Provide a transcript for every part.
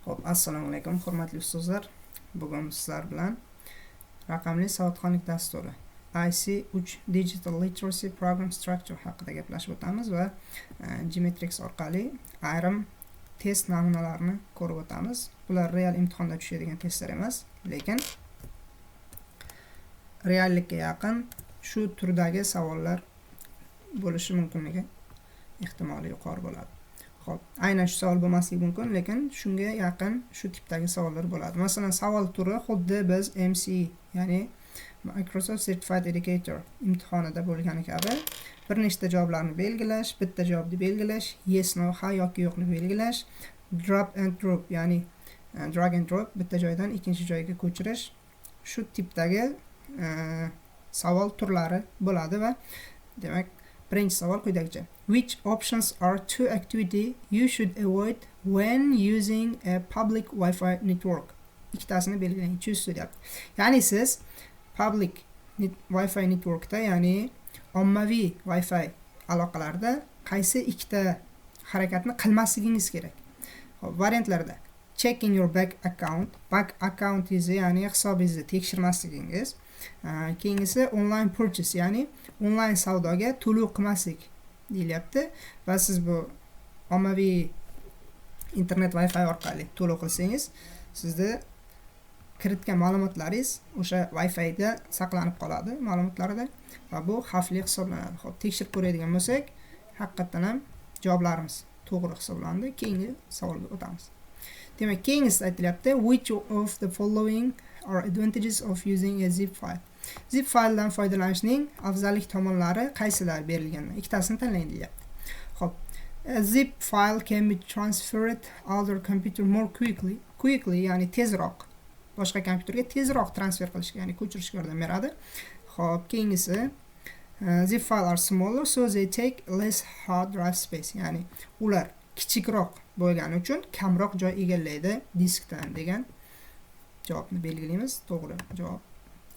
Xo'p, assalomu alaykum, hurmatli ustozlar. Bugun sizlar bilan raqamli savodxonlik dasturi IC3 Digital Literacy Program Structure haqida gaplashib o'tamiz va Gmetrix orqali ayrim test namunalarini ko'rib o'tamiz. Bular real imtihonda tushadigan testlar emas, lekin reallikka yaqin shu turdagi savollar bo'lishi mumkinligi ehtimoli yuqori bo'ladi. Xo'p, aynan shu savol bo'lmasligi mumkin, lekin shunga yaqin shu tipdagi savollar bo'ladi. Masalan, savol turi xuddi biz MCE, ya'ni Microsoft Certified Educator imtihonida bo'lgani kabi bir nechta javoblarni belgilash, bitta javobni belgilash, yes no, ha yoki yo'qni belgilash, drag and drop bitta joydan ikkinchi joyga ko'chirish, shu tipdagi savol turlari bo'ladi va demak, birinchi savol quyidagicha. Which options are two activity you should avoid when using a public Wi-Fi network? Ikkitasini belgilang. Choose deyapti. Ya'ni siz public Wi-Fi networkda, ya'ni ommaviy Wi-Fi aloqalarda qaysi ikkita harakatni qilmasligingiz kerak. Xo'p, variantlarda checking your back accountingizni, ya'ni hisobingizni tekshirmasligingiz. Keyingisi online purchase, ya'ni onlayn savdoga to'lov qilmaslik deyilyapti va siz bu ommaviy internet Wi-Fi orqali to'lov qilsangiz, sizda kiritgan ma'lumotlaringiz o'sha Wi-Fi da saqlanib qoladi, ma'lumotlarida, va bu xavfli hisoblanadi. Xo'p, tekshirib ko'radigan bo'lsak, haqiqatan ham javoblarimiz to'g'ri hisoblandi. Keyingi savolga o'tamiz. Demak, keyingisida aytilyapti, which of the following are advantages of using a zip file? Zip filedan foydalanishning afzallik tomonlari qaysilar berilgan? Ikkitasini tanlang deyapti. Xo'p, a zip file can be transferred other computer more quickly, ya'ni tezroq, boshqa kompyuterga tezroq transfer qilishga, ya'ni ko'chirishga yordam beradi. Xo'p, keyingisi zip files are smaller, so they take less hard drive space, ya'ni ular kichikroq bo'lgani uchun kamroq joy egallaydi diskdan degan javobni belgilaymiz. To'g'ri javob.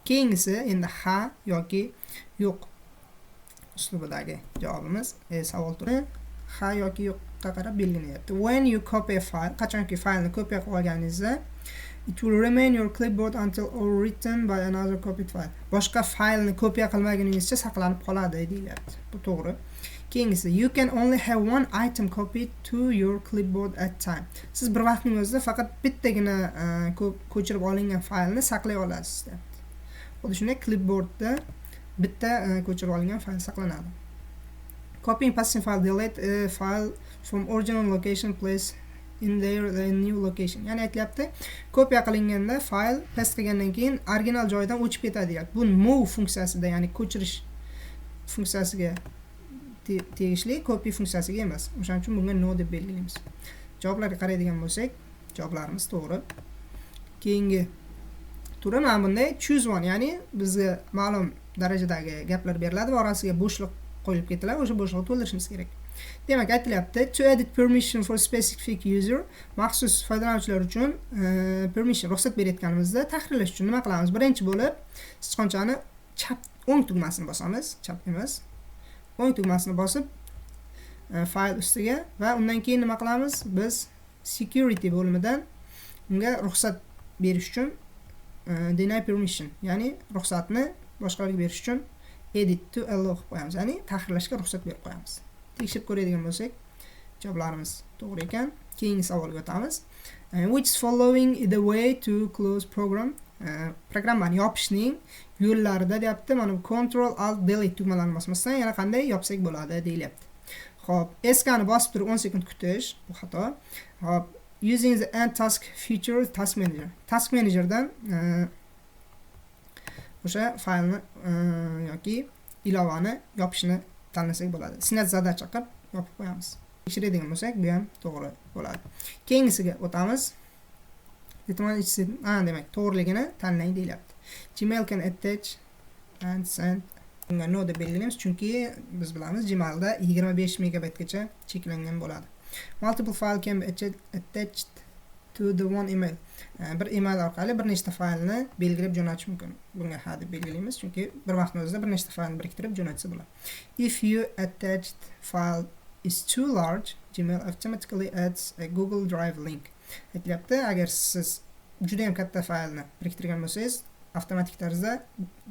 Keyingisi endi ha yoki yo'q uslubidagi javobimiz. Savol turi ha yoki yo'qqa qarab belgilanayapti. When you copy a file, qachonki faylni kopiya qilib olganingizda, it will remain your clipboard until overwritten by another copied file. Boshqa faylni kopiya qilmaguningizcha saqlanib qoladi deyilyapti. Bu to'g'ri. Keyingisi, you can only have one item copied to your clipboard at time. Siz bir vaqtning o'zida faqat bittagina ko'chirib olingan faylni saqlay olasiz. Xuddi shunday clipboardda bitta ko'chirib olingan fayl saqlanadi. Copying passing file, delete a file from original location, place in their new location. Ya'ni aytayapti, kopiya qilinganda fayl paste qilgandan keyin original joydan o'chib ketadi deyapti. Bu move funksiyasida, ya'ni ko'chirish funksiyasiga tegishli, copy funksiyasiga emas. O'shaning uchun bunga no deb belgilaymiz. Javoblarga qaraydigan bo'lsak, javoblarimiz to'g'ri. Keyingi turi mana bunday choose one, ya'ni bizga ma'lum darajadagi gaplar beriladi va orasiga bo'shliq qo'yib ketiladi. O'sha bo'shliqni to'ldirishimiz kerak. Demak, aytilyapti, to edit permission for specific user, maxsus foydalanuvchilar uchun permission ruxsat berayotganimizda tahrirlash uchun nima qilamiz? Birinchi bo'lib, sichqonchani chap o'ng tugmasini bosamiz, chap emas. O'ng tugmasini bosib fayl ustiga va undan keyin nima qilamiz? Biz security bo'limidan unga ruxsat berish uchun deny permission, ya'ni ruxsatni boshqalarga berish uchun edit to allow qo'yamiz, ya'ni tahrirlashga ruxsat berib qo'yamiz. Tekshirib ko'radigan bo'lsak, javoblarimiz to'g'ri ekan. Keyingi savolga o'tamiz. Which following is the way to close program? Programmani yopishning yo'llarida deyapti. Mana bu Ctrl Alt Delete tugmalarini bosmasdan yana qanday yopsak bo'ladi deyilyapti. Xo'p, eskani bosib turib 10 sekund kutish, bu xato. Xo'p, using the end task feature task manager. Task managerdan o'sha faylni yoki ilovani yopishni tanlasak bo'ladi. Снять задача qilib yopib qo'yamiz. Tekshiradigan bo'lsak, bu ham to'g'ri bo'ladi. Keyingisiga o'tamiz. Demak, to'g'riligini tanlang deyilyapti. Gmail can attach and send. Bunga no deb belgilaymiz, chunki biz bilamiz Gmailda 25 megabaytgacha cheklangan bo'ladi. Multiple file can be attached to the one email. Bir email orqali bir nechta faylni belgilab jo'natish mumkin. Bunga ha deb belgilaymiz, chunki bir vaqtning o'zida bir nechta faylni biriktirib jo'natsa bo'ladi. If you attached file is too large, Gmail automatically adds a Google Drive link. aytilyapti, agar siz juda ham katta faylni biriktirgan bo'lsangiz, avtomatik tarzda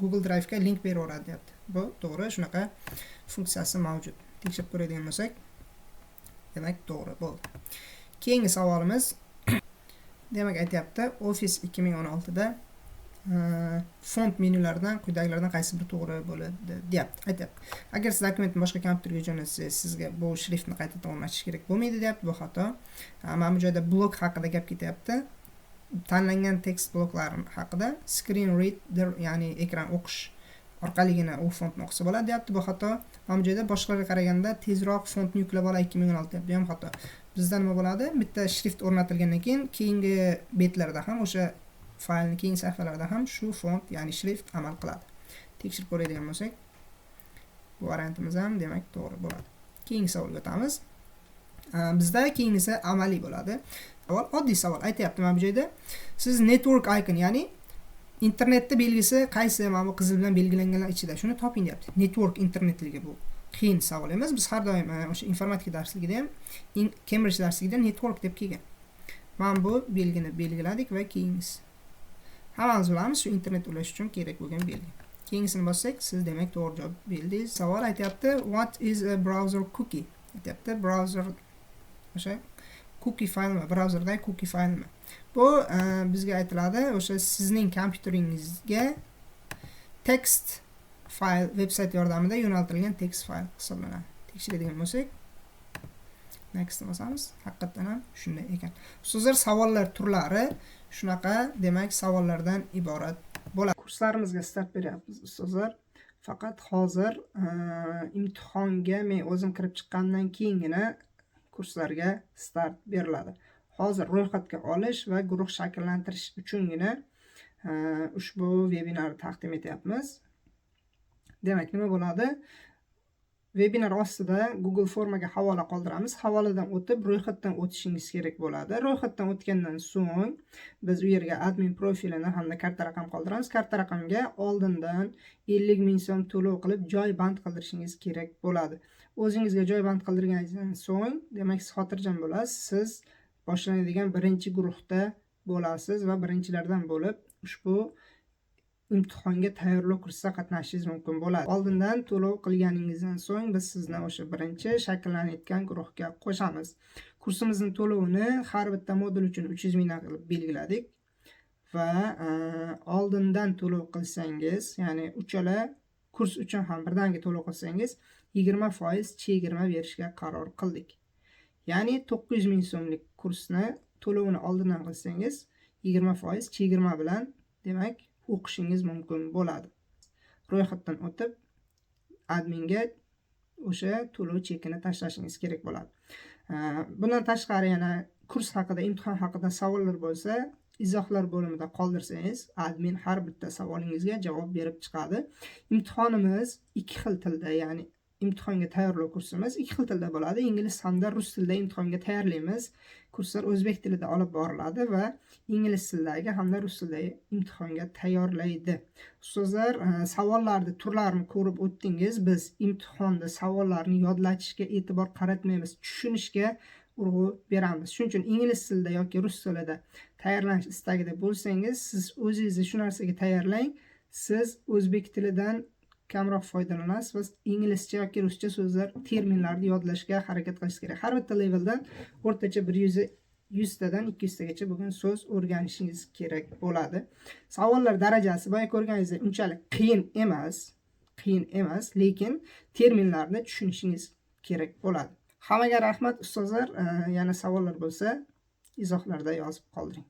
Google Drive ga link beraveradi deyapti. Bu to'g'ri, shunaqa funksiyasi mavjud. Tekshirib ko'radigan bo'lsak, demak to'g'ri bo'ldi. Keyingi savolimiz demak aytyapti, Office 2016 da font menyularidan quyidagilardan qaysi biri to'g'ri bo'ladi deyapti. Aytyapti, agar siz dokumentni boshqa kompyuterga jo'natsangiz, sizga bu shriftni qaytadan o'rnatish kerak bo'lmaydi deyapti. Bu xato. Mana bu joyda blok haqida gap ketyapti. Tanlangan tekst bloklari haqida screen reader, ya'ni ekran o'qish orqaligina u fontni o'qisa bo'ladi deyapti. Bu xato. Mana bu joyda boshqalarga qaraganda tezroq fontni yuklab ol 2016 deyapti. Bu ham xato. Bizda nima bo'ladi? Bitta shrift o'rnatilgandan keyin keyingi betlarda ham o'sha faylni keyingi sahifalarda ham shu font, ya'ni shrift amal qiladi. Tekshirib ko'radigan bo'lsak, bu variantimiz ham demak to'g'ri bo'ladi. Keyingi savolga o'tamiz. Bizda keyingisi amaliy bo'ladi. Savol oddiy savol. Aytyapti mana bu joyda siz network icon, ya'ni internetda belgisi qaysi mana bu qizil bilan belgilanganlar ichida shuni toping deyapti. Network internetligi bu qiyin savol emas. Biz har doim o'sha informatika darsligida ham, Cambridge darsligida network deb kelgan. Mana bu belgini belgiladik va keyingisi. Hammamiz bilamiz, shu internet ulash uchun kerak bo'lgan belgi. Keyingisini bossak, siz demak to'g'ri javob berdingiz. Savol aytyapti, what is a browser cookie? Aytyapti, browser o'sha cookie faylmi, browserdagi cookie faylmi? Bu bizga aytiladi, o'sha sizning kompyuteringizga text fayl, veb-sayt yordamida yo'naltirilgan text fayl hisoblanadi. Tekshiradigan bo'lsak, next bosamiz. Haqiqatan ham shunday ekan. Ustozlar, savollar turlari shunaqa, demak savollardan iborat bo'ladi. Kurslarimizga start beryapmiz ustozlar. Faqat hozir imtihonga men o'zim kirib chiqqandan keyingina kurslarga start beriladi. Hozir ro'yxatga olish va guruh shakllantirish uchungina ushbu vebinarni taqdim etyapmiz. Demak, nima bo'ladi? Webinar ostida Google formaga havola qoldiramiz. Havoladan o'tib, ro'yxatdan o'tishingiz kerak bo'ladi. Ro'yxatdan o'tgandan so'ng biz u yerga admin profilini hamda karta raqam qoldiramiz. Karta raqamga oldindan 50 ming so'm to'lov qilib joy band qildirishingiz kerak bo'ladi. O'zingizga joy band qildirganingizdan so'ng, demak, siz xotirjam bo'lasiz. Siz boshlanadigan birinchi guruhda bo'lasiz va birinchilardan bo'lib ushbu imtihonga tayyorlov kursida qatnashishingiz mumkin bo'ladi. Oldindan to'lov qilganingizdan so'ng biz sizni o'sha birinchi shakllanayotgan guruhga qo'shamiz. Kursimizning to'lovini har bitta modul uchun 300 mingdan qilib belgiladik va oldindan to'lov qilsangiz, ya'ni uchala kurs uchun ham birdaniga to'lov qilsangiz 20% chegirma berishga qaror qildik. Ya'ni 900 ming so'mlik kursni to'lovini oldindan qilsangiz 20% chegirma bilan demak o'qishingiz mumkin bo'ladi. Ro'yxatdan o'tib adminga o'sha to'lov chekini tashlashingiz kerak bo'ladi. Bundan tashqari yana kurs haqida, imtihon haqida savollar bo'lsa, izohlar bo'limida qoldirsangiz, admin har bitta savolingizga javob berib chiqadi. Imtihonimiz ikki xil tilda, ya'ni imtihonga tayyorlov kursimiz ikki xil tilda bo'ladi. Ingliz hamda rus tilida imtihonga tayyorlaymiz. Kurslar o'zbek tilida olib boriladi va ingliz tilidagi hamda rus tilidagi imtihonga tayyorlaydi. Ustozlar, savollarni turlarini ko'rib o'tdingiz. Biz imtihonda savollarni yodlatishga e'tibor qaratmaymiz, tushunishga urg'u beramiz. Shuning uchun ingliz tilida yoki rus tilida tayyorlanish istagida bo'lsangiz, siz o'zingizni shu narsaga tayyorlang. Siz o'zbek tilidan kamroq foydalanasiz va inglizcha yoki ruscha so'zlar, terminlarni yodlashga harakat qilish kerak. Har bitta leveldan o'rtacha 100 tadan 200 tagacha bo'lgan so'z o'rganishingiz kerak bo'ladi. Savollar darajasi boya ko'rganingizdek unchalik qiyin emas, lekin terminlarni tushunishingiz kerak bo'ladi. Hammaga rahmat ustozlar. Yana savollar bo'lsa, izohlarda yozib qoldiring.